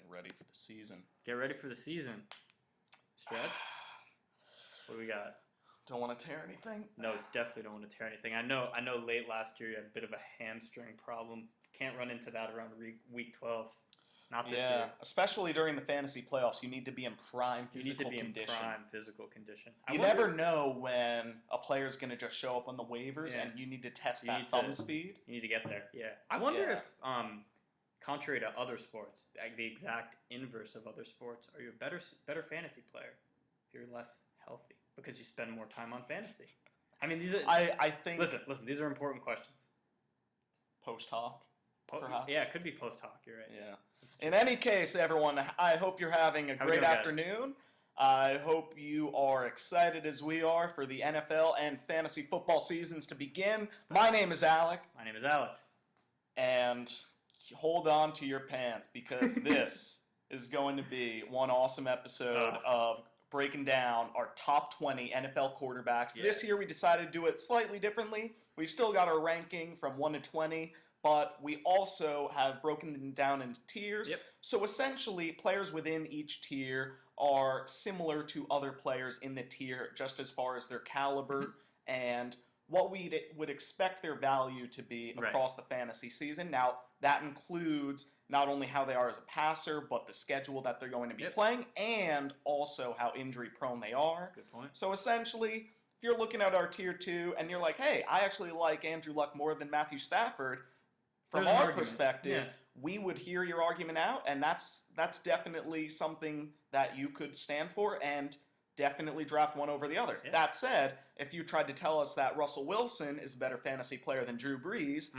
ready for the season. Get ready for the season. Stretch. What do we got? Don't want to tear anything? No, definitely don't want to tear anything. I know late last year you had a bit of a hamstring problem. Can't run into that around week 12. Not this year. Especially during the fantasy playoffs, you need to be in prime physical condition. You never know when a player's going to just show up on the waivers, and you need to test that thumb speed. You need to get there. Yeah. I wonder if, contrary to other sports, the exact inverse of other sports, are you a better fantasy player if you're less healthy because you spend more time on fantasy? I mean, these are. I think. Listen. These are important questions. Post hoc. Perhaps. Yeah, it could be post hoc. You're right. Yeah. In any case, everyone, I hope you're having a great afternoon. I hope you are excited as we are for the NFL and fantasy football seasons to begin. My name is Alec. My name is Alex. And hold on to your pants because this is going to be one awesome episode of breaking down our top 20 NFL quarterbacks. Yeah. This year we decided to do it slightly differently. We've still got our ranking from 1 to 20. But we also have broken them down into tiers. Yep. So essentially, players within each tier are similar to other players in the tier just as far as their caliber and what we would expect their value to be across the fantasy season. Now, that includes not only how they are as a passer, but the schedule that they're going to be playing, and also how injury-prone they are. Good point. So essentially, if you're looking at our tier 2 and you're like, hey, I actually like Andrew Luck more than Matthew Stafford, from our perspective, we would hear your argument out, and that's definitely something that you could stand for and definitely draft one over the other. Yeah. That said, if you tried to tell us that Russell Wilson is a better fantasy player than Drew Brees,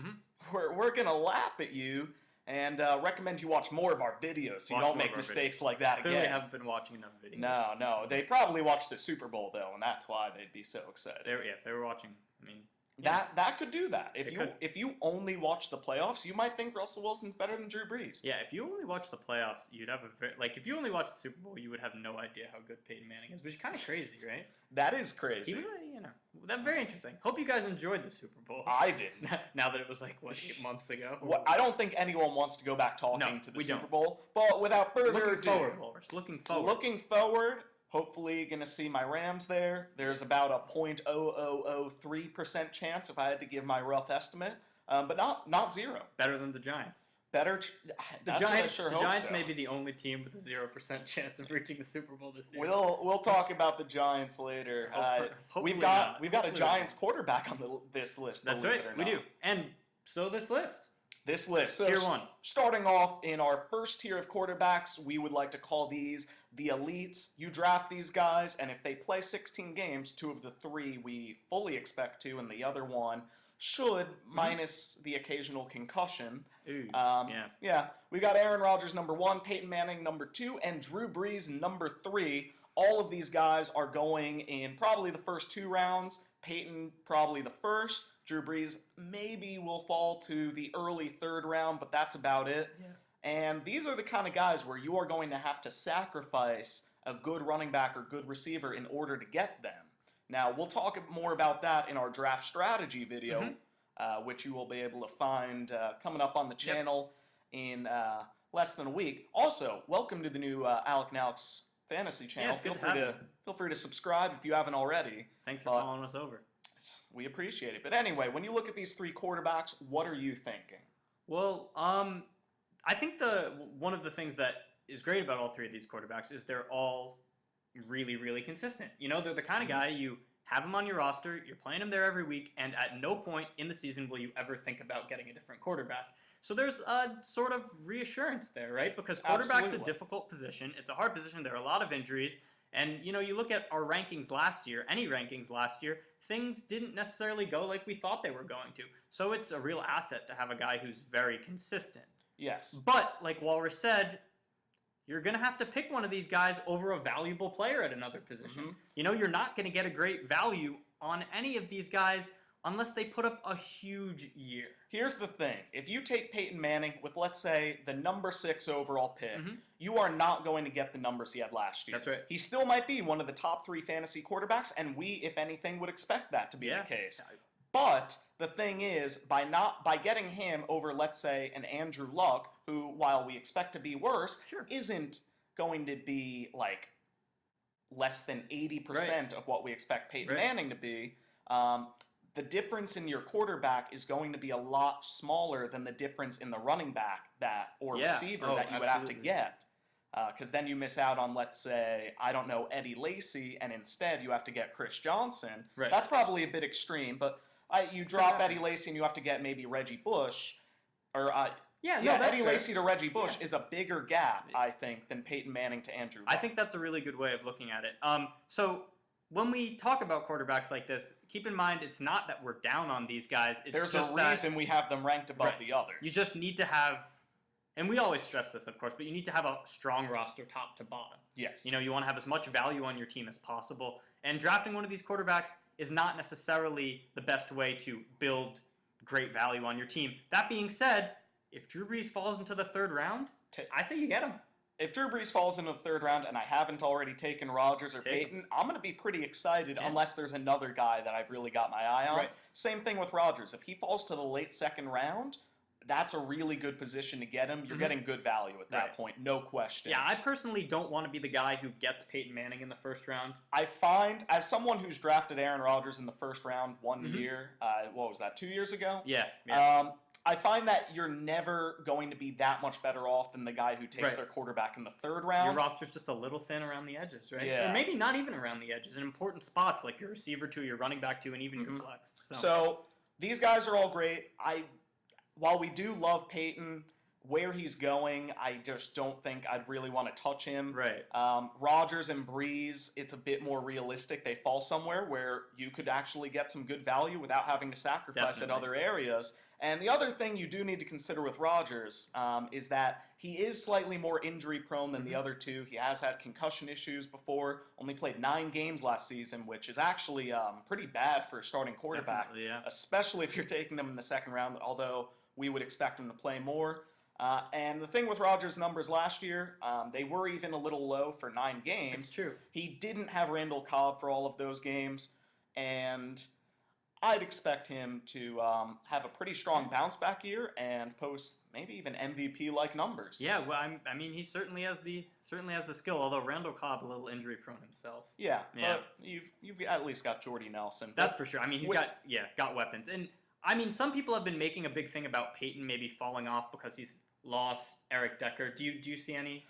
we're going to laugh at you and recommend you watch more of our videos so you don't make mistakes like that again. Clearly haven't been watching enough videos. No. They probably watched the Super Bowl, though, and that's why they'd be so excited. If they were watching, I mean... That could do that. If you only watch the playoffs, you might think Russell Wilson's better than Drew Brees. Yeah, if you only watch the playoffs, you'd have if you only watch the Super Bowl, you would have no idea how good Peyton Manning is, which is kind of crazy, right? That is crazy. He was, that's very interesting. Hope you guys enjoyed the Super Bowl. I didn't. Now that it was 8 months ago. Well, I don't think anyone wants to go back talking to the Super Bowl. But without further ado, looking forward. Looking forward. Hopefully going to see my Rams there. There's about a 0.0003% chance if I had to give my rough estimate, but not zero. Better than the Giants. The Giants may be the only team with a 0% chance of reaching the Super Bowl this year. We'll talk about the Giants later. We've got a Giants quarterback on this list. That's right, we do. And so this list. So tier 1. Starting off in our first tier of quarterbacks, we would like to call these the elites. You draft these guys, and if they play 16 games, 2 of the 3 we fully expect to, and the other one should, minus the occasional concussion. We got Aaron Rodgers number 1, Peyton Manning number 2, and Drew Brees number 3. All of these guys are going in probably the first 2 rounds. Peyton probably the first. Drew Brees maybe will fall to the early 3rd round, but that's about it. Yeah. And these are the kind of guys where you are going to have to sacrifice a good running back or good receiver in order to get them. Now, we'll talk more about that in our draft strategy video, which you will be able to find coming up on the channel in less than a week. Also, welcome to the new Alec and Alex Fantasy channel. Feel free to subscribe if you haven't already. Thanks for following us over. We appreciate it. But anyway, when you look at these 3 quarterbacks, what are you thinking? Well, I think one of the things that is great about all 3 of these quarterbacks is they're all really, really consistent. They're the kind of guy you have them on your roster, you're playing them there every week, and at no point in the season will you ever think about getting a different quarterback. So there's a sort of reassurance there, right? Because quarterback's a difficult position. It's a hard position. There are a lot of injuries. And, you look at our rankings last year, things didn't necessarily go like we thought they were going to. So it's a real asset to have a guy who's very consistent. Yes. But, like Walrus said, you're going to have to pick one of these guys over a valuable player at another position. You're not going to get a great value on any of these guys unless they put up a huge year. Here's the thing. If you take Peyton Manning with, let's say, the number 6 overall pick, you are not going to get the numbers he had last year. That's right. He still might be one of the top 3 fantasy quarterbacks, and we, if anything, would expect that to be the case. But the thing is, by getting him over, let's say, an Andrew Luck, who, while we expect to be worse, isn't going to be like less than 80% of what we expect Peyton Manning to be. The difference in your quarterback is going to be a lot smaller than the difference in the running back receiver that you would have to get. Because then you miss out on, let's say, I don't know, Eddie Lacy, and instead you have to get Chris Johnson. Right. That's probably a bit extreme, but you drop Eddie Lacy and you have to get maybe Reggie Bush. Or Eddie Lacy to Reggie Bush is a bigger gap, I think, than Peyton Manning to Andrew Luck. I think that's a really good way of looking at it. So when we talk about quarterbacks like this, keep in mind it's not that we're down on these guys. There's a reason we have them ranked above the others. You just need to have, and we always stress this, of course, but you need to have a strong roster top to bottom. Yes. You want to have as much value on your team as possible. And drafting one of these quarterbacks is not necessarily the best way to build great value on your team. That being said, if Drew Brees falls into the third round, I say you get him. If Drew Brees falls into the third round and I haven't already taken Rodgers or Peyton, I'm going to be pretty excited unless there's another guy that I've really got my eye on. Right. Same thing with Rodgers. If he falls to the late second round, that's a really good position to get him. You're getting good value at that point, no question. Yeah, I personally don't want to be the guy who gets Peyton Manning in the first round. I find, as someone who's drafted Aaron Rodgers in the first round one year, what was that, 2 years ago? Yeah. I find that you're never going to be that much better off than the guy who takes their quarterback in the third round. Your roster's just a little thin around the edges, right? Yeah. Or maybe not even around the edges. In important spots like your receiver 2, your running back 2, and even your flex. So these guys are all great. While we do love Peyton, where he's going, I just don't think I'd really want to touch him. Right. Rodgers and Brees, it's a bit more realistic. They fall somewhere where you could actually get some good value without having to sacrifice at other areas. And the other thing you do need to consider with Rodgers is that he is slightly more injury-prone than the other two. He has had concussion issues before, only played 9 games last season, which is actually pretty bad for a starting quarterback, especially if you're taking them in the second round, although we would expect him to play more. And the thing with Rodgers' numbers last year, they were even a little low for 9 games. It's true. He didn't have Randall Cobb for all of those games, and I'd expect him to have a pretty strong bounce-back year and post maybe even MVP-like numbers. Yeah, well, I mean, he certainly has the skill. Although Randall Cobb a little injury-prone himself. Yeah. But you've at least got Jordy Nelson. That's for sure. I mean, he's got weapons, and I mean, some people have been making a big thing about Peyton maybe falling off because he's lost Eric Decker. Do you see any?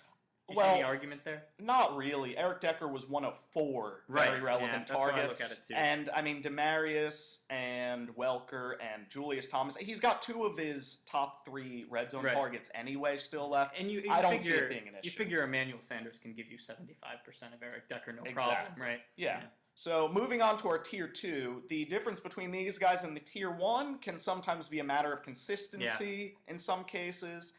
Do you see any argument there? Not really. Eric Decker was one of 4 very relevant targets. That's how I look at it too. And I mean, Demarius and Welker and Julius Thomas. He's got 2 of his top 3 red zone targets anyway still left. And I don't see it being an issue. You figure Emmanuel Sanders can give you 75% of Eric Decker, no problem, right? Yeah. So moving on to our tier 2, the difference between these guys and the tier 1 can sometimes be a matter of consistency in some cases.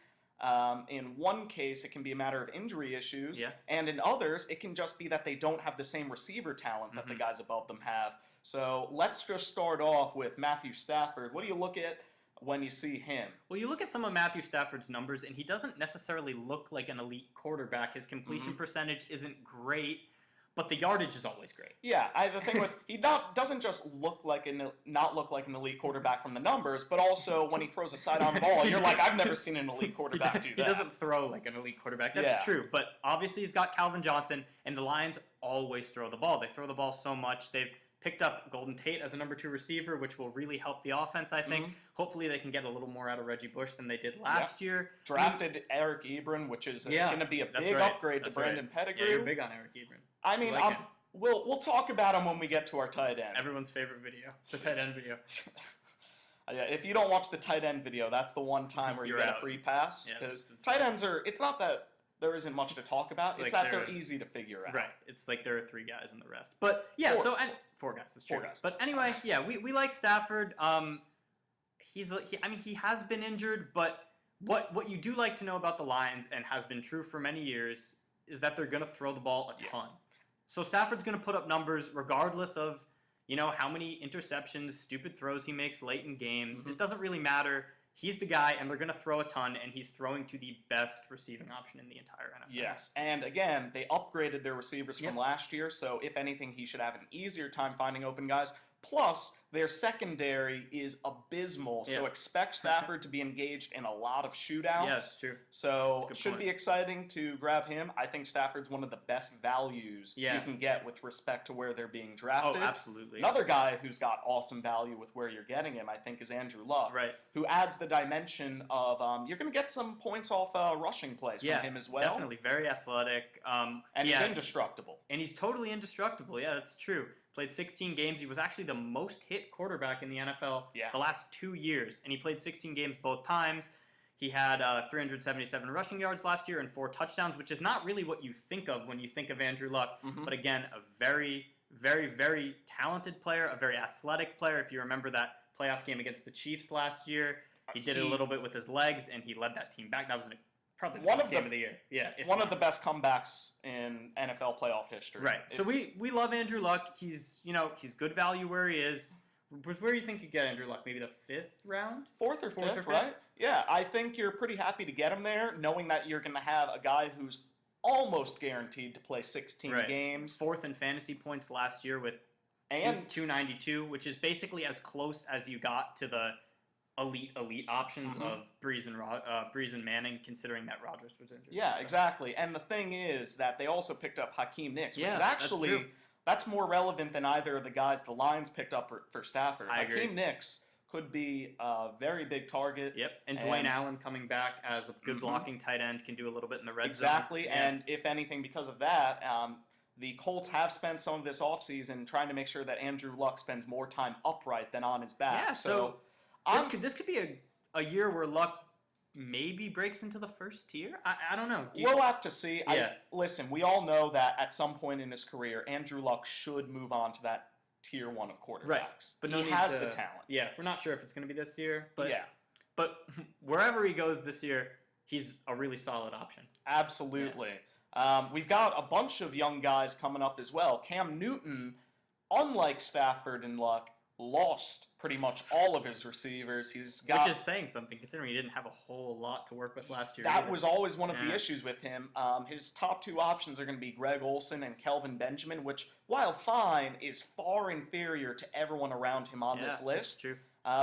In one case, it can be a matter of injury issues, and in others, it can just be that they don't have the same receiver talent that the guys above them have. So let's just start off with Matthew Stafford. What do you look at when you see him? Well, you look at some of Matthew Stafford's numbers, and he doesn't necessarily look like an elite quarterback. His completion percentage isn't great, but the yardage is always great. Yeah, the thing with he doesn't just look like an elite quarterback from the numbers, but also when he throws a sidearm ball, you're like, I've never seen an elite quarterback do that. He doesn't throw like an elite quarterback. That's true, but obviously he's got Calvin Johnson, and the Lions always throw the ball. They throw the ball so much. They've picked up Golden Tate as a number 2 receiver, which will really help the offense, I think. Hopefully they can get a little more out of Reggie Bush than they did last year. Drafted Eric Ebron, which is going to be a big upgrade to Brandon Pettigrew. Yeah, you're big on Eric Ebron. I mean, we'll talk about him when we get to our tight ends. Everyone's favorite video, the tight end video. If you don't watch the tight end video, that's the one time where you get a free pass. Because tight ends it's not that there isn't much to talk about. It's that they're easy to figure out. Right. It's like there are 3 guys and the rest. But yeah, 4 guys. That's true. 4 guys. But anyway, we like Stafford. He has been injured, but what you do like to know about the Lions, and has been true for many years, is that they're going to throw the ball a ton. So Stafford's going to put up numbers regardless of, how many interceptions, stupid throws he makes late in games. It doesn't really matter. He's the guy, and they're going to throw a ton, and he's throwing to the best receiving option in the entire NFL. Yes, and again, they upgraded their receivers from last year, so if anything, he should have an easier time finding open guys. Plus, their secondary is abysmal, so expect Stafford to be engaged in a lot of shootouts. Yes, true. So it should be exciting to grab him. I think Stafford's one of the best values you can get with respect to where they're being drafted. Oh, absolutely. Another guy who's got awesome value with where you're getting him, I think, is Andrew Luck, who adds the dimension of you're going to get some points off rushing plays from him as well. Definitely. Very athletic. And he's indestructible. And he's totally indestructible. Yeah, that's true. Played 16 games. He was actually the most hit quarterback in the NFL the last 2 years. And he played 16 games both times. He had 377 rushing yards last year and 4 touchdowns, which is not really what you think of when you think of Andrew Luck. But again, a very, very, very talented player, a very athletic player. If you remember that playoff game against the Chiefs last year, he did it a little bit with his legs, and he led that team back. That was probably the best game of the year. Yeah, one of the best comebacks in NFL playoff history. Right. So we love Andrew Luck. He's good value where he is. Where do you think you get Andrew Luck? Maybe the 5th round? 4th or 5th, right? Yeah, I think you're pretty happy to get him there, knowing that you're going to have a guy who's almost guaranteed to play 16 games. 4th in fantasy points last year with 292, which is basically as close as you got to the elite options of Brees and Manning, considering that Rodgers was injured. Yeah, exactly. And the thing is that they also picked up Hakeem Nicks, which is actually that's more relevant than either of the guys the Lions picked up for Stafford. Hakeem Nicks could be a very big target. Yep, and Dwayne Allen coming back as a good blocking tight end can do a little bit in the red zone. Exactly, and if anything, because of that, the Colts have spent some of this offseason trying to make sure that Andrew Luck spends more time upright than on his back. Yeah, so this could be a year where Luck maybe breaks into the first tier. I don't know. We'll have to see. Listen, we all know that at some point in his career, Andrew Luck should move on to that tier 1 of quarterbacks. Right. But he has the talent. Yeah, we're not sure if it's going to be this year. But but wherever he goes this year, he's a really solid option. Absolutely. We've got a bunch of young guys coming up as well. Cam Newton, unlike Stafford and Luck, lost pretty much all of his receivers. Which is saying something, considering he didn't have a whole lot to work with last year. That was always one of the issues with him. His top 2 options are going to be Greg Olsen and Kelvin Benjamin, which, while fine, is far inferior to everyone around him on this list. True.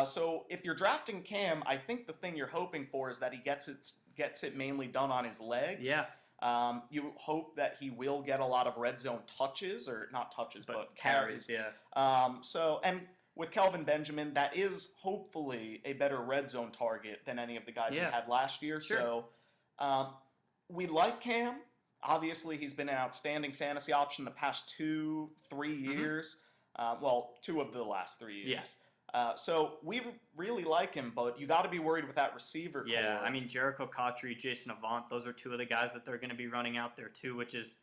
So if you're drafting Cam, I think the thing you're hoping for is that he gets it mainly done on his legs. Yeah. You hope that he will get a lot of red zone touches, or not touches, but carries. Yeah. And with Kelvin Benjamin, that is hopefully a better red zone target than any of the guys he had last year. Sure. So we like Cam. Obviously, he's been an outstanding fantasy option the past 2-3 years. 2 of the last 3 years. Yeah. So we really like him, but you got to be worried with that receiver core. Yeah, I mean, Jericho Cotchery, Jason Avant, those are 2 of the guys that they're going to be running out there too, which is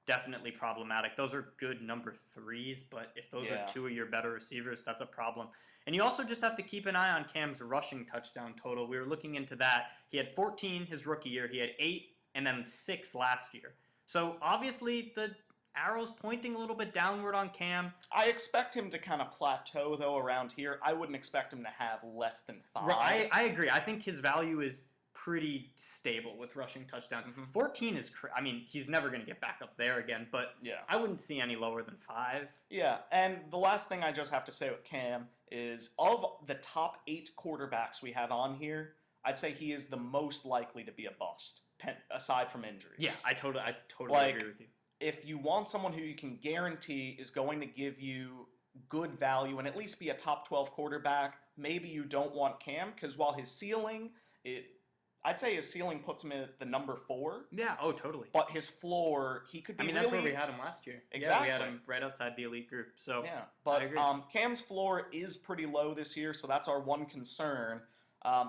definitely problematic. Those are good number 3s, but if those are 2 of your better receivers, that's a problem. And you also just have to keep an eye on Cam's rushing touchdown total. We were looking into that. He had 14 his rookie year. He had 8 and then 6 last year. So obviously the arrow's pointing a little bit downward on Cam. I expect him to kind of plateau, though, around here. I wouldn't expect him to have less than 5. Right, I agree. I think his value is pretty stable with rushing touchdowns. 14 is, he's never going to get back up there again, but I wouldn't see any lower than 5. Yeah, and the last thing I just have to say with Cam is, of the top 8 quarterbacks we have on here, I'd say he is the most likely to be a bust, aside from injuries. Yeah, I totally agree with you. If you want someone who you can guarantee is going to give you good value and at least be a top 12 quarterback, maybe you don't want Cam, because while his ceiling, I'd say his ceiling puts him at the number 4. Yeah, oh, totally. But his floor, he could be that's where we had him last year. Exactly. Yeah, we had him right outside the elite group. So yeah, but Cam's floor is pretty low this year, so that's our one concern.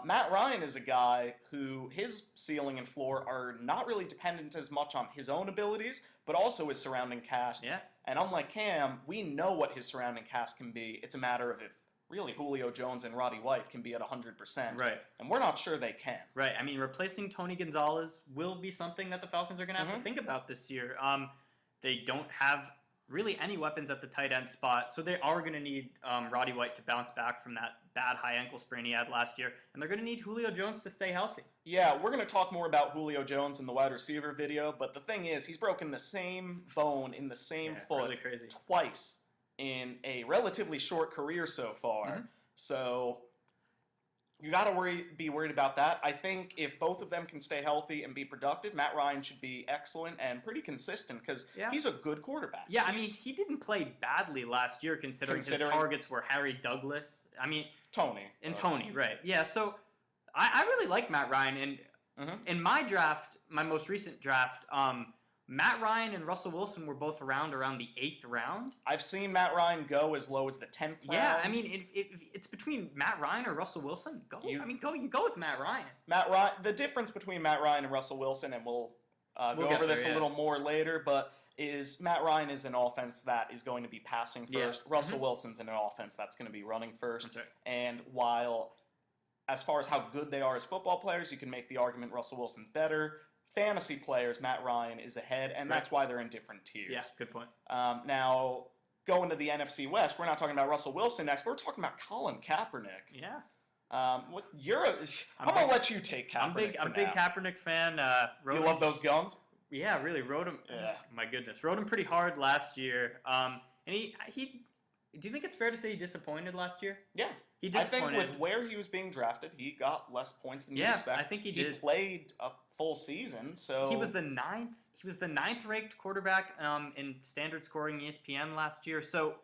Matt Ryan is a guy who his ceiling and floor are not really dependent as much on his own abilities, but also his surrounding cast. Yeah. And unlike Cam, we know what his surrounding cast can be. It's a matter of if really Julio Jones and Roddy White can be at 100%. Right. And we're not sure they can. Right. I mean, replacing Tony Gonzalez will be something that the Falcons are going to have to think about this year. They don't have really any weapons at the tight end spot, so they are going to need Roddy White to bounce back from that bad high ankle sprain he had last year, and they're going to need Julio Jones to stay healthy. Yeah, we're going to talk more about Julio Jones in the wide receiver video, but the thing is, he's broken the same bone in the same foot really crazy. twice in a relatively short career so far. Mm-hmm. So you got to be worried about that. I think if both of them can stay healthy and be productive, Matt Ryan should be excellent and pretty consistent because he's a good quarterback. Yeah, I mean, he didn't play badly last year considering his targets were Harry Douglas. I mean, Tony. Tony, right. Yeah, so I really like Matt Ryan. And in my draft, my most recent draft, Matt Ryan and Russell Wilson were both around the 8th round. I've seen Matt Ryan go as low as the 10th round. Yeah, I mean, if it's between Matt Ryan or Russell Wilson, you go with Matt Ryan. Matt Ryan. The difference between Matt Ryan and Russell Wilson, and we'll go over this a little more later, but is Matt Ryan is an offense that is going to be passing first. Russell Wilson's in an offense that's going to be running first. That's right. And while, as far as how good they are as football players, you can make the argument Russell Wilson's better. Fantasy players, Matt Ryan is ahead, and that's why they're in different tiers. Yeah, good point. Now, going to the NFC West, we're not talking about Russell Wilson next. We're talking about Colin Kaepernick. Yeah. I'm gonna let you take Kaepernick. I'm a big Kaepernick fan. You love those guns? Yeah, really rode him. Yeah. My goodness, rode him pretty hard last year. And he. Do you think it's fair to say he disappointed last year? Yeah. He disappointed. I think with where he was being drafted, he got less points than you expect. I think he did. He played a full season, so he was the ninth. He was the 9th ranked quarterback in standard scoring ESPN last year. So,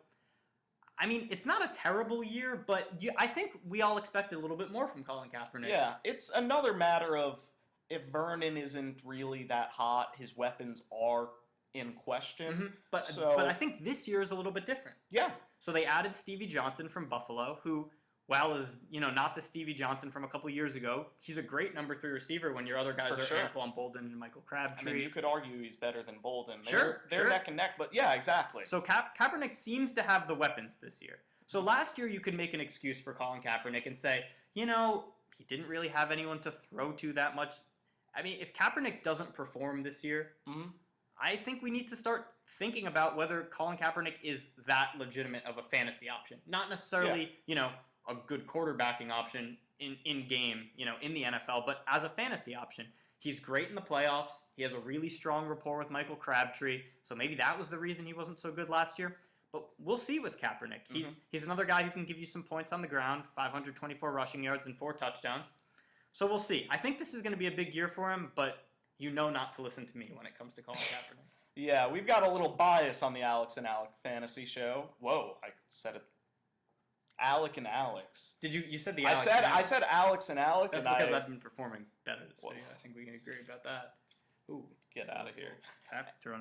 I mean, it's not a terrible year, but I think we all expected a little bit more from Colin Kaepernick. Yeah, it's another matter of if Vernon isn't really that hot, his weapons are in question. But I think this year is a little bit different. Yeah. So they added Stevie Johnson from Buffalo, who, while is not the Stevie Johnson from a couple years ago, he's a great number 3 receiver when your other guys are Anquan Bolden and Michael Crabtree. I mean, you could argue he's better than Bolden. They're neck and neck, but yeah, exactly. So Kaepernick seems to have the weapons this year. So last year you could make an excuse for Colin Kaepernick and say, he didn't really have anyone to throw to that much. I mean, if Kaepernick doesn't perform this year, I think we need to start thinking about whether Colin Kaepernick is that legitimate of a fantasy option. Not necessarily, a good quarterbacking option in game, in the NFL, but as a fantasy option. He's great in the playoffs. He has a really strong rapport with Michael Crabtree, so maybe that was the reason he wasn't so good last year. But we'll see with Kaepernick. He's another guy who can give you some points on the ground, 524 rushing yards and 4 touchdowns. So we'll see. I think this is going to be a big year for him, but not to listen to me when it comes to Colin Kaepernick. Yeah, we've got a little bias on the Alex and Alec fantasy show. Whoa, I said it. Alec and Alex. Did you said the Alex? I said Alex and Alec. That's because I've been performing better this video. I think we can agree about that. Ooh, get out of here.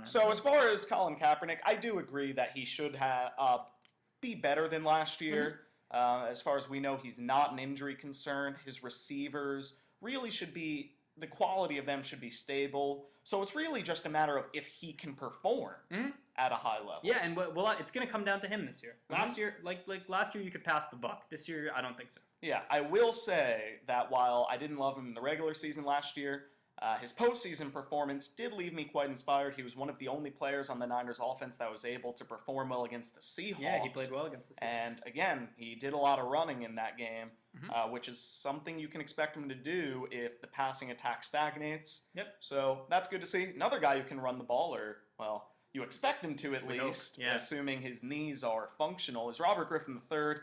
So as far as Colin Kaepernick, I do agree that he should have be better than last year. As far as we know, he's not an injury concern. His receivers really should be. The quality of them should be stable. So it's really just a matter of if he can perform at a high level. Yeah, and it's going to come down to him this year. Last year, like last year, you could pass the buck. This year, I don't think so. Yeah, I will say that while I didn't love him in the regular season last year, his postseason performance did leave me quite inspired. He was one of the only players on the Niners offense that was able to perform well against the Seahawks. Yeah, he played well against the Seahawks. And again, he did a lot of running in that game. Which is something you can expect him to do if the passing attack stagnates. Yep. So that's good to see. Another guy who can run the ball, or, well, you expect him to at least, assuming his knees are functional, is Robert Griffin III.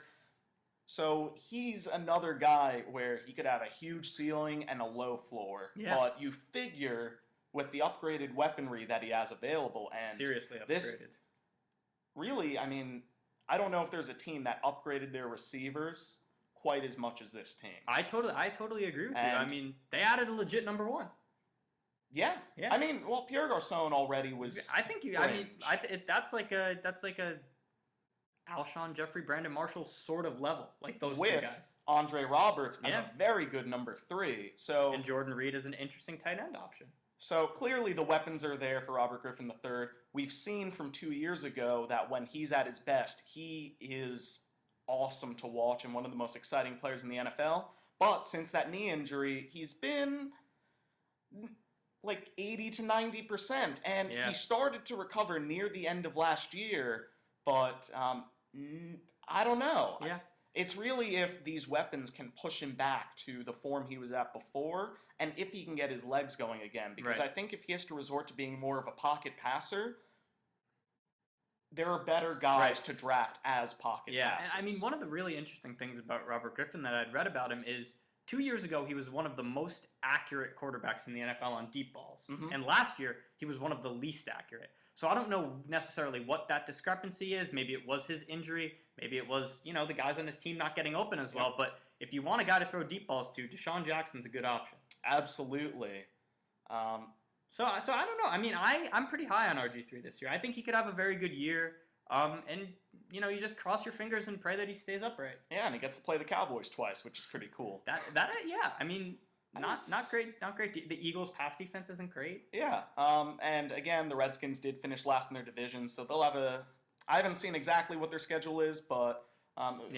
So he's another guy where he could have a huge ceiling and a low floor. Yeah. But you figure with the upgraded weaponry that he has available, and seriously upgraded. This really, I mean, I don't know if there's a team that upgraded their receivers quite as much as this team. I totally agree with you. I mean, they added a legit number 1. Yeah. I mean, well, Pierre Garçon already was. I think that's like a Alshon Jeffrey, Brandon Marshall sort of level, like those two guys. Andre Roberts as a very good number 3. So and Jordan Reed is an interesting tight end option. So clearly the weapons are there for Robert Griffin III. We've seen from 2 years ago that when he's at his best, he is awesome to watch and one of the most exciting players in the NFL. But since that knee injury, he's been like 80 to 90%. And he started to recover near the end of last year. But I don't know. Yeah. It's really if these weapons can push him back to the form he was at before, and if he can get his legs going again. Because I think if he has to resort to being more of a pocket passer, there are better guys to draft as pocket passers. And I mean, one of the really interesting things about Robert Griffin that I'd read about him is 2 years ago he was one of the most accurate quarterbacks in the NFL on deep balls, and last year he was one of the least accurate. So I don't know necessarily what that discrepancy is. Maybe it was his injury. Maybe it was, the guys on his team not getting open as well. But if you want a guy to throw deep balls to, Deshaun Jackson's a good option. Absolutely. So I don't know. I mean, I'm pretty high on RG3 this year. I think he could have a very good year. And you just cross your fingers and pray that he stays upright. Yeah, and he gets to play the Cowboys twice, which is pretty cool. I mean, not great. The Eagles' pass defense isn't great. Yeah. And again, the Redskins did finish last in their division, so they'll have I haven't seen exactly what their schedule is, but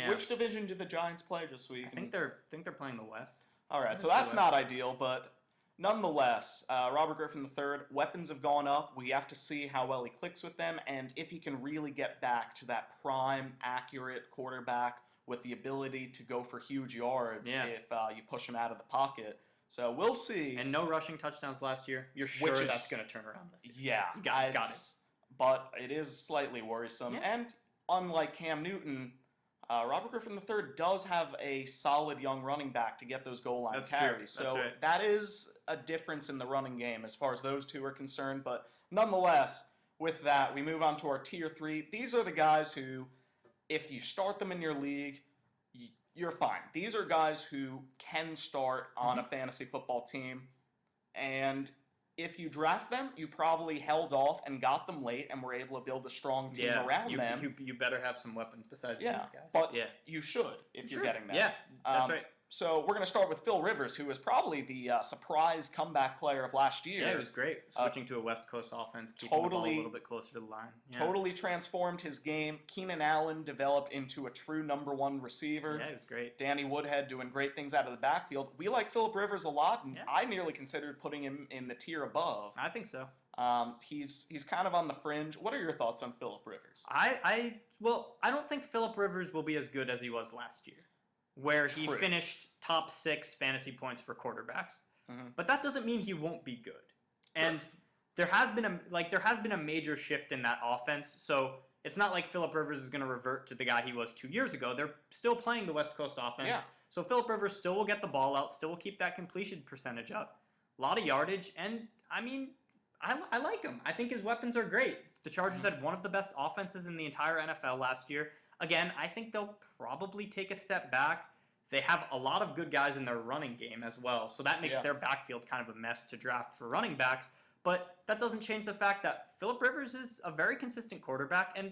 which division do the Giants play? Just so you can. I think they're playing the West. All right, so that's not ideal, but nonetheless, Robert Griffin III, weapons have gone up. We have to see how well he clicks with them, and if he can really get back to that prime, accurate quarterback with the ability to go for huge yards if you push him out of the pocket. So we'll see. And no rushing touchdowns last year. You're sure that's going to turn around this year. Yeah. It's got it. But it is slightly worrisome. Yeah. And unlike Cam Newton, Robert Griffin III does have a solid young running back to get those goal line carries. So that is a difference in the running game as far as those two are concerned. But nonetheless, with that, we move on to our tier 3. These are the guys who, if you start them in your league, you're fine. These are guys who can start on a fantasy football team. And if you draft them, you probably held off and got them late and were able to build a strong team around them. You better have some weapons besides these guys. But you should if you're getting them. Yeah, that's right. So we're going to start with Phil Rivers, who was probably the surprise comeback player of last year. Yeah, it was great. Switching to a West Coast offense, keeping the ball a little bit closer to the line. Yeah. Totally transformed his game. Keenan Allen developed into a true number 1 receiver. Yeah, it was great. Danny Woodhead doing great things out of the backfield. We like Phillip Rivers a lot, and I nearly considered putting him in the tier above. I think so. He's kind of on the fringe. What are your thoughts on Phillip Rivers? I don't think Phillip Rivers will be as good as he was last year, where he finished top 6 fantasy points for quarterbacks. But that doesn't mean he won't be good. And there has been a major shift in that offense. So it's not like Phillip Rivers is going to revert to the guy he was 2 years ago. They're still playing the West Coast offense. Yeah. So Phillip Rivers still will get the ball out, still will keep that completion percentage up. A lot of yardage, and I mean, I like him. I think his weapons are great. The Chargers had one of the best offenses in the entire NFL last year. Again, I think they'll probably take a step back. They have a lot of good guys in their running game as well, so that makes their backfield kind of a mess to draft for running backs. But that doesn't change the fact that Phillip Rivers is a very consistent quarterback, and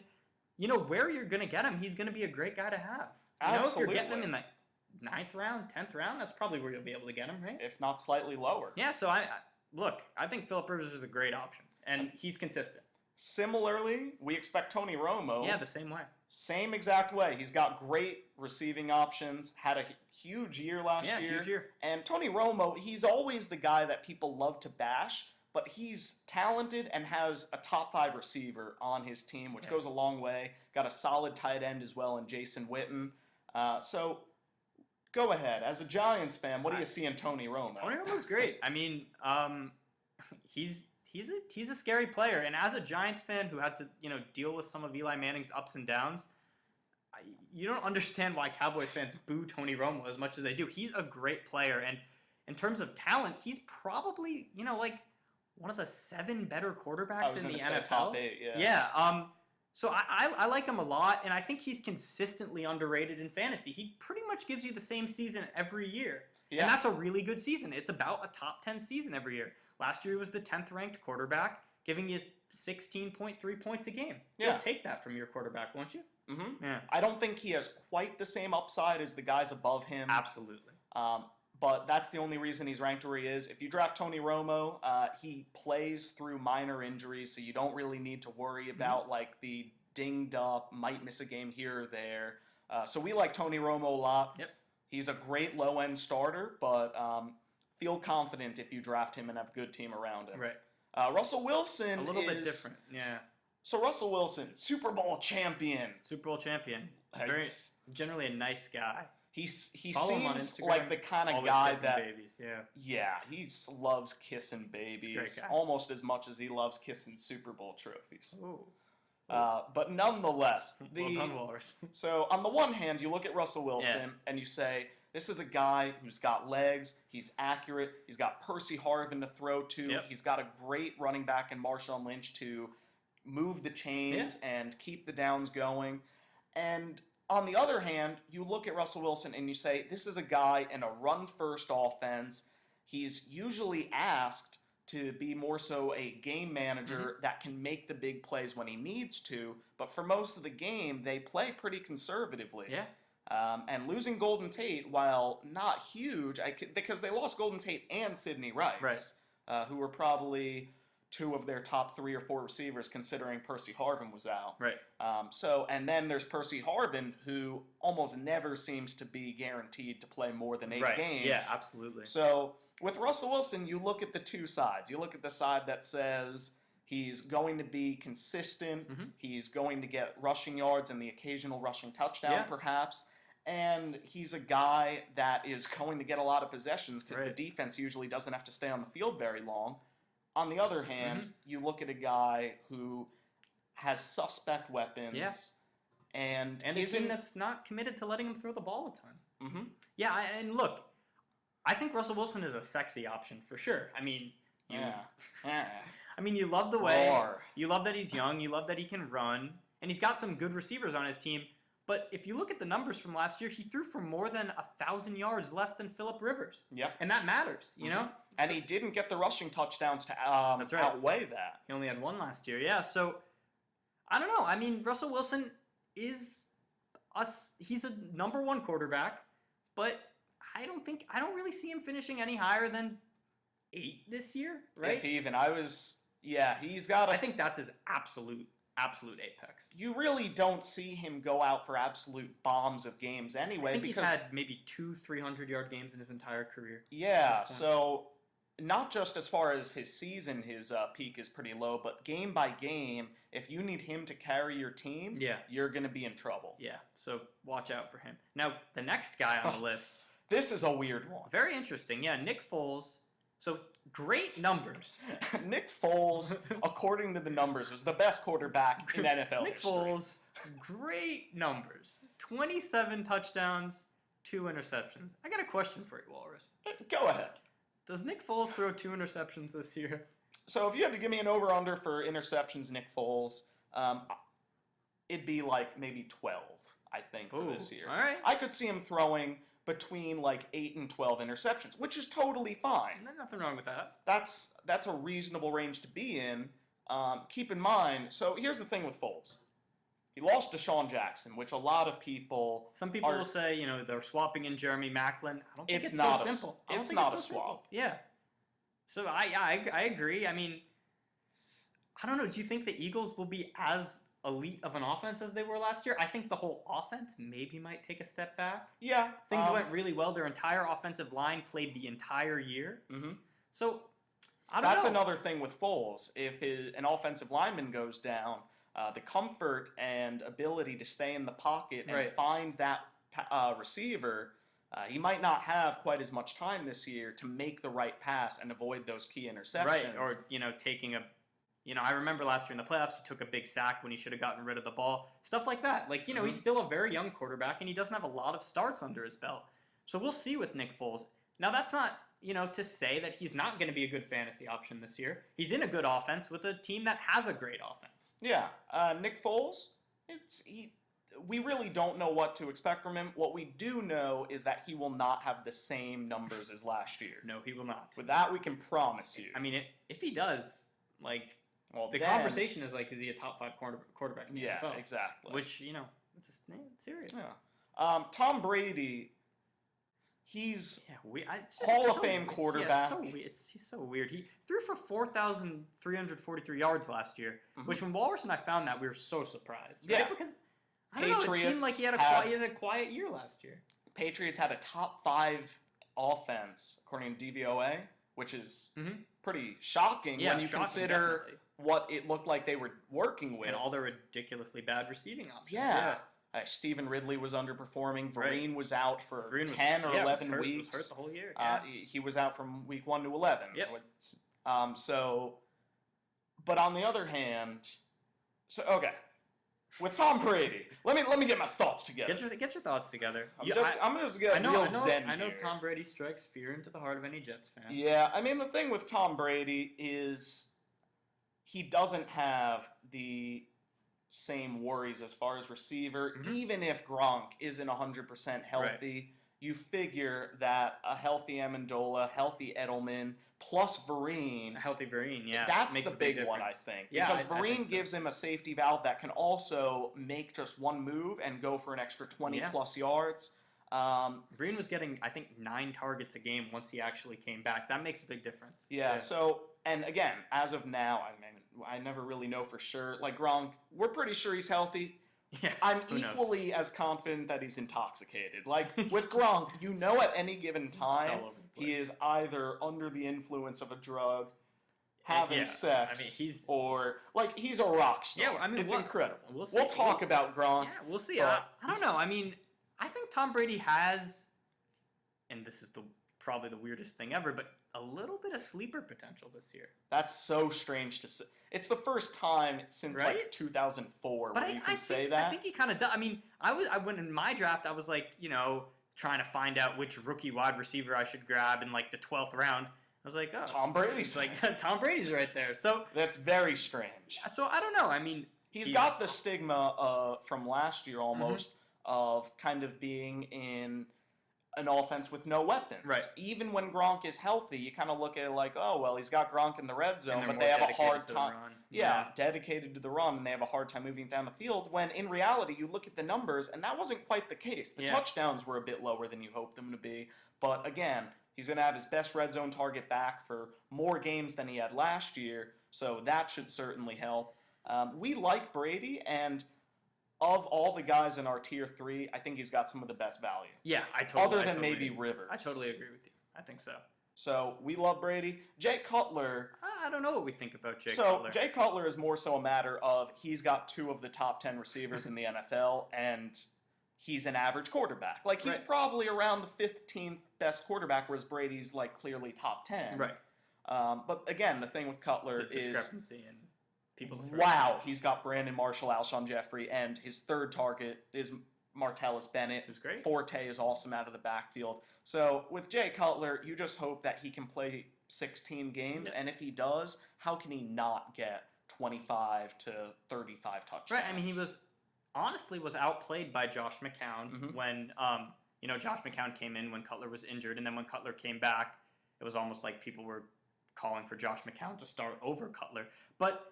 where you're going to get him, he's going to be a great guy to have. Absolutely. If you're getting him in the 9th round, 10th round, that's probably where you'll be able to get him, right? If not slightly lower. Yeah, so I think Phillip Rivers is a great option, and he's consistent. Similarly, we expect Tony Romo. Yeah, the same way. Same exact way. He's got great receiving options, had a huge year last year. Yeah, huge year. And Tony Romo, he's always the guy that people love to bash, but he's talented and has a top 5 receiver on his team, which goes a long way. Got a solid tight end as well in Jason Witten. So go ahead. As a Giants fan, what do you see in Tony Romo? Tony Romo's great. I mean, he's a scary player, and as a Giants fan who had to deal with some of Eli Manning's ups and downs, you don't understand why Cowboys fans boo Tony Romo as much as they do. He's a great player, and in terms of talent, he's probably one of the 7 better quarterbacks in the NFL. Top 8, So I like him a lot, and I think he's consistently underrated in fantasy. He pretty much gives you the same season every year. Yeah. And that's a really good season. It's about a top 10 season every year. Last year he was the 10th ranked quarterback, giving you 16.3 points a game. You'll take that from your quarterback, won't you? Mm-hmm. Yeah. I don't think he has quite the same upside as the guys above him. Absolutely. But that's the only reason he's ranked where he is. If you draft Tony Romo, he plays through minor injuries, so you don't really need to worry about the dinged up, might miss a game here or there. So we like Tony Romo a lot. Yep. He's a great low-end starter, but feel confident if you draft him and have a good team around him. Right. Russell Wilson a little bit different, yeah. So Russell Wilson, Super Bowl champion. Very generally a nice guy. He seems like the kind of guy that babies, he loves kissing babies almost as much as he loves kissing Super Bowl trophies. Ooh. But nonetheless, Well done, Walrus. so on the one hand, you look at Russell Wilson and you say, this is a guy who's got legs, he's accurate, he's got Percy Harvin to throw to, he's got a great running back in Marshawn Lynch to move the chains and keep the downs going. And on the other hand, you look at Russell Wilson and you say, this is a guy in a run-first offense. He's usually asked to be more so a game manager that can make the big plays when he needs to, but for most of the game, they play pretty conservatively. Yeah. And losing Golden Tate, while not huge, because they lost Golden Tate and Sidney Rice, who were probably two of their top 3 or 4 receivers, considering Percy Harvin was out. Right. And then there's Percy Harvin, who almost never seems to be guaranteed to play more than 8 games. Yeah, absolutely. So with Russell Wilson, you look at the two sides. You look at the side that says he's going to be consistent, he's going to get rushing yards and the occasional rushing touchdown, perhaps, and he's a guy that is going to get a lot of possessions because the defense usually doesn't have to stay on the field very long. On the other hand, you look at a guy who has suspect weapons and a team that's not committed to letting him throw the ball a ton. Yeah, and look, I think Russell Wilson is a sexy option for sure. I mean, I mean, you love the way, you love that he's young, you love that he can run, and he's got some good receivers on his team. But if you look at the numbers from last year, he threw for more than 1,000 yards less than Phillip Rivers. Yep. And that matters, you know? And he didn't get the rushing touchdowns to outweigh that. He only had 1 last year, yeah. So, I don't know. I mean, Russell Wilson is he's a number 1 quarterback, but I don't really see him finishing any higher than 8 this year, right? If even. He's got I think that's his absolute apex. You really don't see him go out for absolute bombs of games anyway. I think he's had maybe 2 300-yard games in his entire career. Yeah, so not just as far as his season, his peak is pretty low, but game by game, if you need him to carry your team, you're going to be in trouble. Yeah, so watch out for him. Now, the next guy on the list. This is a weird one. Very interesting. Yeah, Nick Foles. So, great numbers. Nick Foles, according to the numbers, was the best quarterback in NFL Nick history. Foles, great numbers. 27 touchdowns, 2 interceptions. I got a question for you, Walrus. Go ahead. Does Nick Foles throw 2 interceptions this year? So if you had to give me an over-under for interceptions, Nick Foles, it'd be like maybe 12, I think, for this year. All right. I could see him throwing between like 8 and 12 interceptions, which is totally fine. There's nothing wrong with that. That's a reasonable range to be in. Keep in mind, so here's the thing with Foles. He lost Deshaun Jackson, which a lot of people... Some people will say, you know, they're swapping in Jeremy Maclin. I don't think it's not so simple. It's not a swap. Yeah. So I agree. I mean, I don't know. Do you think the Eagles will be as elite of an offense as they were last year? I think the whole offense maybe might take a step back. Yeah. Things went really well. Their entire offensive line played the entire year. So, I don't know. That's another thing with Foles. If an offensive lineman goes down, the comfort and ability to stay in the pocket and find that receiver, he might not have quite as much time this year to make the right pass and avoid those key interceptions. Right, or, you know, taking a... You know, I remember last year in the playoffs, he took a big sack when he should have gotten rid of the ball. Stuff like that. Like, you know, he's still a very young quarterback, and he doesn't have a lot of starts under his belt. So we'll see with Nick Foles. Now, that's not, you know, to say that he's not going to be a good fantasy option this year. He's in a good offense with a team that has a great offense. Yeah. Nick Foles, we really don't know what to expect from him. What we do know is that he will not have the same numbers as last year. No, he will not. With that, we can promise you. I mean, if he does, like... Well, the conversation is like, is he a top 5 quarterback in the NFL? Yeah, exactly. Which, you know, it's serious. Yeah. Tom Brady, he's Hall of Fame quarterback. He's so weird. He threw for 4,343 yards last year, which when Walrus and I found that, we were so surprised. Right? Yeah. Because, I don't know, it seemed like he had a quiet year last year. Patriots had a top 5 offense, according to DVOA, which is pretty shocking when you consider what it looked like they were working with. And all their ridiculously bad receiving options. Yeah. Stephen Ridley was underperforming. Vereen was out for 10 or 11 weeks. He was hurt the whole year. He was out from week 1 to 11. Yep. But on the other hand, with Tom Brady. Let me get my thoughts together. Get your thoughts together. I'm just get real zen I know here. Tom Brady strikes fear into the heart of any Jets fan. Yeah, I mean the thing with Tom Brady is he doesn't have the same worries as far as receiver. Mm-hmm. Even if Gronk isn't 100% healthy, you figure that a healthy Amendola, healthy Edelman, plus Vereen. A healthy Vereen, yeah. That's makes the a big big one, I difference. think. Yeah, because I Vereen think so. gives him a safety valve that can also make just one move and go for an extra 20 plus yards. Vereen was getting, I think, 9 targets a game once he actually came back. That makes a big difference. Yeah, so, and again, as of now, I mean, I never really know for sure. Like Gronk, we're pretty sure he's healthy. Yeah, I'm equally as confident that he's intoxicated. Like, with Gronk, you know at any given time, he is either under the influence of a drug, having sex, or, like, he's a rock star. Yeah, I mean, it's incredible. We'll talk about Gronk. Yeah, we'll see. I don't know. I mean, I think Tom Brady has, and this is probably the weirdest thing ever, but a little bit of sleeper potential this year. That's so strange to say. It's the first time since like 2004 where you can say that. I think he kind of does. I mean, I went in my draft. I was like, trying to find out which rookie wide receiver I should grab in like the 12th round. I was like, oh, Tom Brady's Tom Brady's right there. So that's very strange. So I don't know. I mean, he's got the stigma from last year almost of kind of being in an offense with no weapons. Right. Even when Gronk is healthy, you kind of look at it like, oh, well, he's got Gronk in the red zone, but they have a hard time. Dedicated to the run, and they have a hard time moving down the field. When in reality, you look at the numbers, and that wasn't quite the case. The touchdowns were a bit lower than you hoped them to be. But again, he's going to have his best red zone target back for more games than he had last year, so that should certainly help. We like Brady, and of all the guys in our tier 3, I think he's got some of the best value. Yeah, Other than maybe Rivers. I totally agree with you. I think so. So we love Brady. Jay Cutler. I don't know what we think about Jay Cutler. So Jay Cutler is more so a matter of he's got 2 of the top 10 receivers in the NFL, and he's an average quarterback. Like, he's probably around the 15th best quarterback, whereas Brady's like clearly top 10. Right. But again, the thing with Cutler the discrepancy in people. Wow, he's got Brandon Marshall, Alshon Jeffrey, and his third target is Martellus Bennett. Who's great. Forte is awesome out of the backfield. So with Jay Cutler, you just hope that he can play 16 games, and if he does, how can he not get 25 to 35 touchdowns? Right. I mean, he was outplayed by Josh McCown when Josh McCown came in when Cutler was injured, and then when Cutler came back, it was almost like people were calling for Josh McCown to start over Cutler. But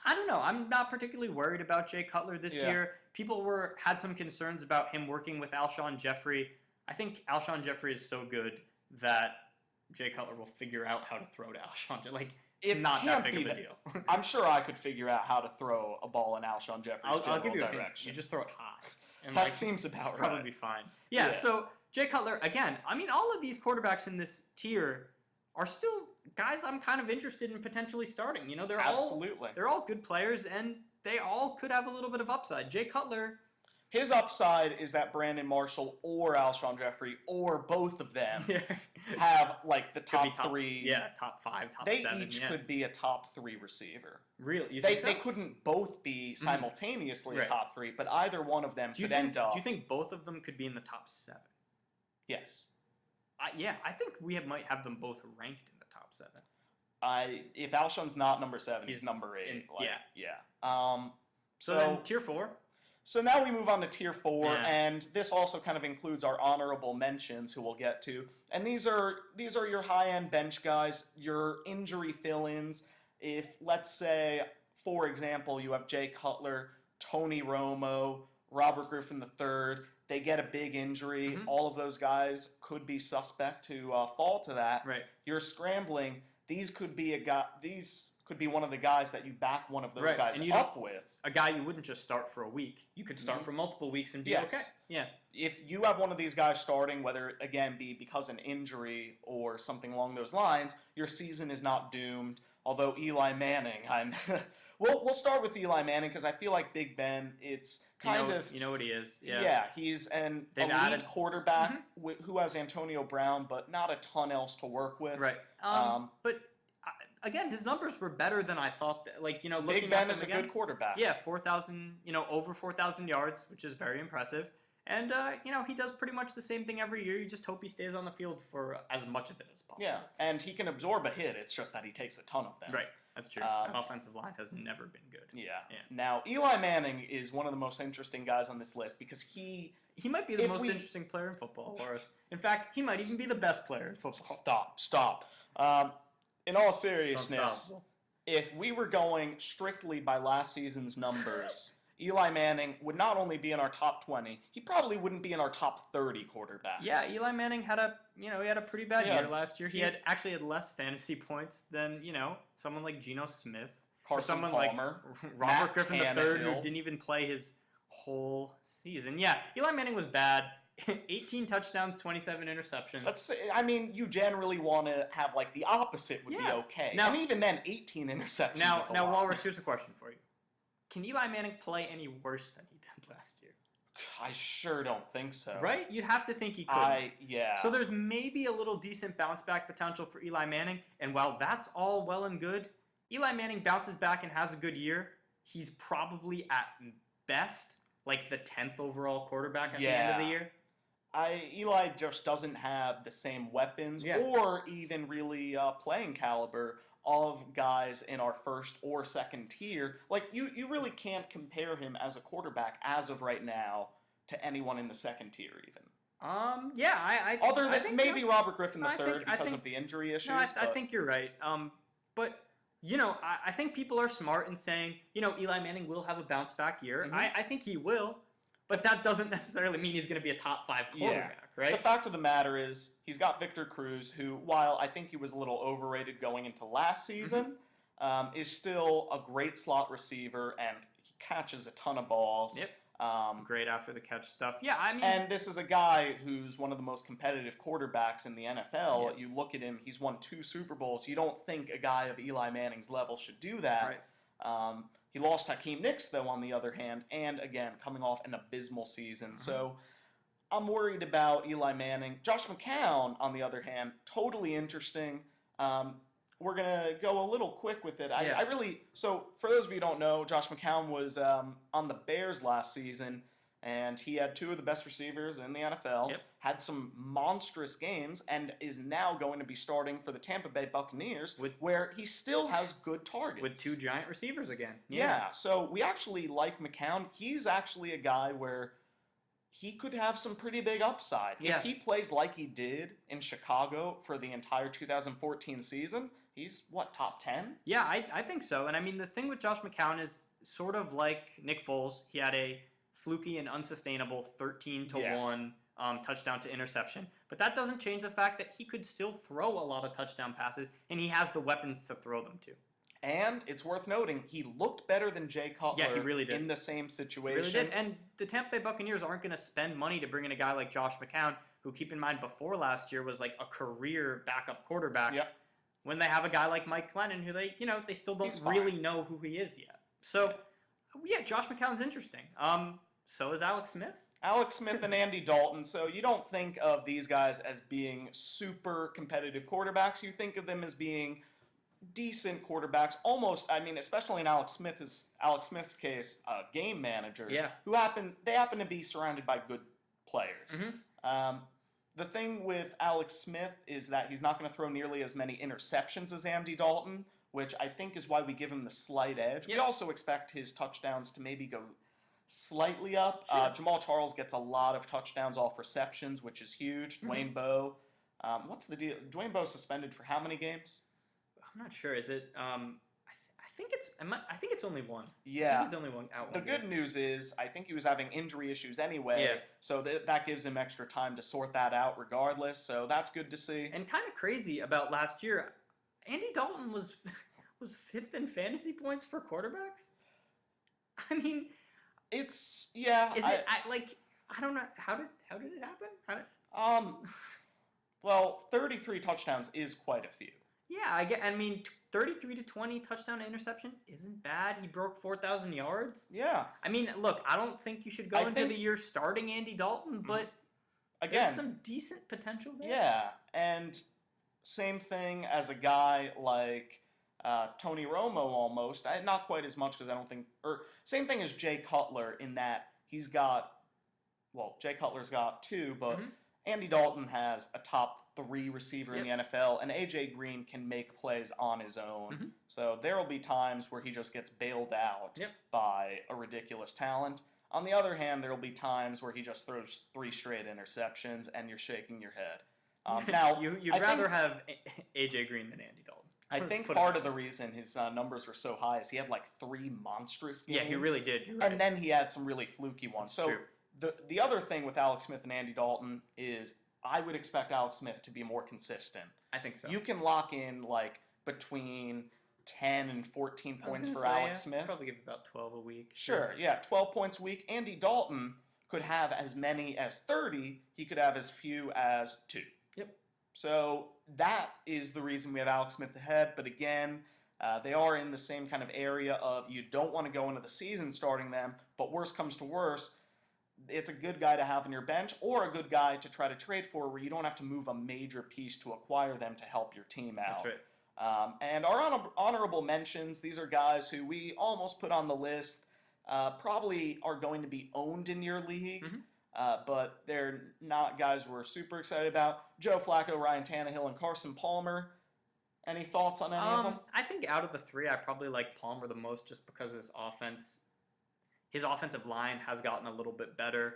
I don't know. I'm not particularly worried about Jay Cutler this year. People had some concerns about him working with Alshon Jeffrey. I think Alshon Jeffrey is so good that Jay Cutler will figure out how to throw to Alshon. Like, it's not that big of a deal. I'm sure I could figure out how to throw a ball in Alshon Jeffrey's I'll give you direction. a hint. You just throw it high. And that seems about right. Probably be fine. Yeah, so Jay Cutler, again, I mean, all of these quarterbacks in this tier are still guys I'm kind of interested in potentially starting. They're all good players, and they all could have a little bit of upside. Jay Cutler, his upside is that Brandon Marshall or Alshon Jeffrey or both of them have like the top 3. Yeah, top 5, top 7. They each could be a top 3 receiver. Really? You they think so? They couldn't both be simultaneously a top 3, but either one of them could end up. Do you think both of them could be in the top 7? Yes. I think we might have them both ranked in the top 7. If Alshon's not number 7, he's number 8. So then tier 4. So now we move on to tier 4, and this also kind of includes our honorable mentions, who we'll get to. And these are your high-end bench guys, your injury fill-ins. If, let's say, for example, you have Jay Cutler, Tony Romo, Robert Griffin III, they get a big injury. All of those guys could be suspect to fall to that. Right. You're scrambling. These could be one of the guys that you back one of those guys up with. A guy you wouldn't just start for a week. You could start for multiple weeks and be okay. Yeah. If you have one of these guys starting, whether it again be because of an injury or something along those lines, your season is not doomed. Although Eli Manning, we'll start with Eli Manning because I feel like Big Ben, it's kind of... You know what he is. Yeah, he's an elite quarterback who has Antonio Brown, but not a ton else to work with. Right. But again, his numbers were better than I thought. Like, looking Big Ben is a good quarterback. Yeah, 4,000, over 4,000 yards, which is very impressive. And, he does pretty much the same thing every year. You just hope he stays on the field for as much of it as possible. Yeah, and he can absorb a hit. It's just that he takes a ton of them. Right, that's true. That offensive line has never been good. Yeah. Now, Eli Manning is one of the most interesting guys on this list because he might be the most interesting player in football, Horace. In fact, he might even be the best player in football. Stop. In all seriousness, if we were going strictly by last season's numbers, Eli Manning would not only be in our top 20, he probably wouldn't be in our top 30 quarterbacks. Yeah, Eli Manning had a pretty bad year last year. He actually had less fantasy points than, someone like Geno Smith. Carson someone Palmer. Like Robert Griffin III, who didn't even play his whole season. Yeah, Eli Manning was bad. 18 touchdowns, 27 interceptions. You generally want to have, like, the opposite would be okay. Now, and even then, 18 interceptions is a lot. Walrus, here's a question for you. Can Eli Manning play any worse than he did last year? I sure don't think so. Right? You'd have to think he could. Yeah. So there's maybe a little decent bounce back potential for Eli Manning, and while that's all well and good, Eli Manning bounces back and has a good year. He's probably at best like the 10th overall quarterback at the end of the year. Eli just doesn't have the same weapons or even really playing caliber of guys in our first or second tier. Like, you really can't compare him as a quarterback as of right now to anyone in the second tier even. Other than maybe Robert Griffin III because of the injury issues. No, I think you're right. But I think people are smart in saying, Eli Manning will have a bounce back year. Mm-hmm. I think he will, but that doesn't necessarily mean he's going to be a top 5 quarterback, right? The fact of the matter is he's got Victor Cruz, who, while I think he was a little overrated going into last season, is still a great slot receiver, and he catches a ton of balls. Yep. Great after the catch stuff. Yeah, and this is a guy who's one of the most competitive quarterbacks in the NFL. Yep. You look at him; he's won 2 Super Bowls. You don't think a guy of Eli Manning's level should do that. Right. He lost Hakeem Nicks, though, on the other hand, and again coming off an abysmal season. So I'm worried about Eli Manning. Josh McCown, on the other hand, totally interesting. We're going to go a little quick with it. So for those of you who don't know, Josh McCown was on the Bears last season, and he had 2 of the best receivers in the NFL, had some monstrous games, and is now going to be starting for the Tampa Bay Buccaneers, where he still has good targets. With 2 giant receivers again. Yeah, so we actually like McCown. He's actually a guy where he could have some pretty big upside. Yeah. If he plays like he did in Chicago for the entire 2014 season, he's, top 10? Yeah, I think so. And the thing with Josh McCown is sort of like Nick Foles. He had a fluky and unsustainable 13-1 touchdown to interception. But that doesn't change the fact that he could still throw a lot of touchdown passes, and he has the weapons to throw them to. And it's worth noting, he looked better than Jay Cutler he really did. in the same situation. He really did. And the Tampa Bay Buccaneers aren't going to spend money to bring in a guy like Josh McCown, who, keep in mind, before last year was like a career backup quarterback. Yep. When they have a guy like Mike Glennon, who they still don't really know who he is yet. So, Josh McCown's interesting. So is Alex Smith. Alex Smith and Andy Dalton. So you don't think of these guys as being super competitive quarterbacks. You think of them as being decent quarterbacks, almost. Especially in Alex Smith's case, a game manager. Yeah. They happen to be surrounded by good players. Mm-hmm. The thing with Alex Smith is that he's not going to throw nearly as many interceptions as Andy Dalton, which I think is why we give him the slight edge. Yep. We also expect his touchdowns to maybe go slightly up. Sure. Jamal Charles gets a lot of touchdowns off receptions, which is huge. Mm-hmm. Dwayne Bowe. What's the deal? Dwayne Bowe suspended for how many games? I'm not sure. Is it? I think it's only 1. Yeah. I think he's only out. The good news is, I think he was having injury issues anyway. Yeah. So that gives him extra time to sort that out, regardless. So that's good to see. And kind of crazy about last year, Andy Dalton was 5th in fantasy points for quarterbacks. It's Is it? I don't know. How did it happen? Well, 33 touchdowns is quite a few. Yeah, 33-20 touchdown to interception isn't bad. He broke 4,000 yards. Yeah. Look, I don't think you should go into the year starting Andy Dalton, but again, there's some decent potential there. Yeah, and same thing as a guy like Tony Romo almost. Not quite as much because I don't think, or same thing as Jay Cutler in that he's got, well, Jay Cutler's got 2, but Andy Dalton has a top 3 receiver in the NFL, and AJ Green can make plays on his own. So there will be times where he just gets bailed out by a ridiculous talent. On the other hand, there will be times where he just throws 3 straight interceptions, and you're shaking your head. Now, you'd rather have AJ Green than Andy Dalton. I think part of the reason his numbers were so high is he had like 3 monstrous games. Yeah, he really did. You're right. And then he had some really fluky ones. That's so true. the other thing with Alex Smith and Andy Dalton is I would expect Alex Smith to be more consistent. I think so. You can lock in like between 10 and 14 points for Alex Smith. Probably give about 12 a week. Sure, yeah, 12 points a week. Andy Dalton could have as many as 30. He could have as few as 2. Yep. So that is the reason we have Alex Smith ahead. But again, they are in the same kind of area of you don't want to go into the season starting them, but worst comes to worst, it's a good guy to have on your bench or a good guy to try to trade for where you don't have to move a major piece to acquire them to help your team out. That's right. And our honorable mentions, these are guys who we almost put on the list, probably are going to be owned in your league, but they're not guys we're super excited about. Joe Flacco, Ryan Tannehill, and Carson Palmer. Any thoughts on any of them? I think out of the 3, I probably like Palmer the most just because his offensive line has gotten a little bit better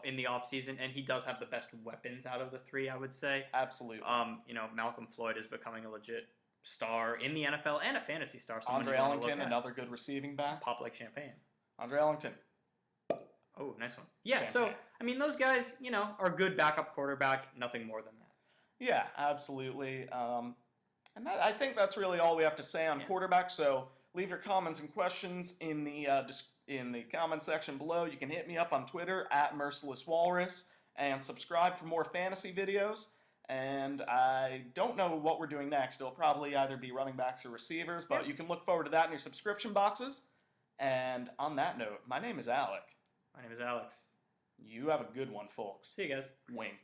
in the offseason, and he does have the best weapons out of the 3, I would say. Absolutely. Malcolm Floyd is becoming a legit star in the NFL and a fantasy star. Andre Ellington, another good receiving back. Pop like champagne. Andre Ellington. Oh, nice one. Yeah, Champagne. So, those guys, are good backup quarterback, nothing more than that. Yeah, absolutely. And I think that's really all we have to say on quarterback, so leave your comments and questions in the comment section below. You can hit me up on Twitter @MercilessWalrus and subscribe for more fantasy videos. And I don't know what we're doing next. It'll probably either be running backs or receivers, but you can look forward to that in your subscription boxes. And on that note, my name is Alec. My name is Alex. You have a good one, folks. See you guys. Wink.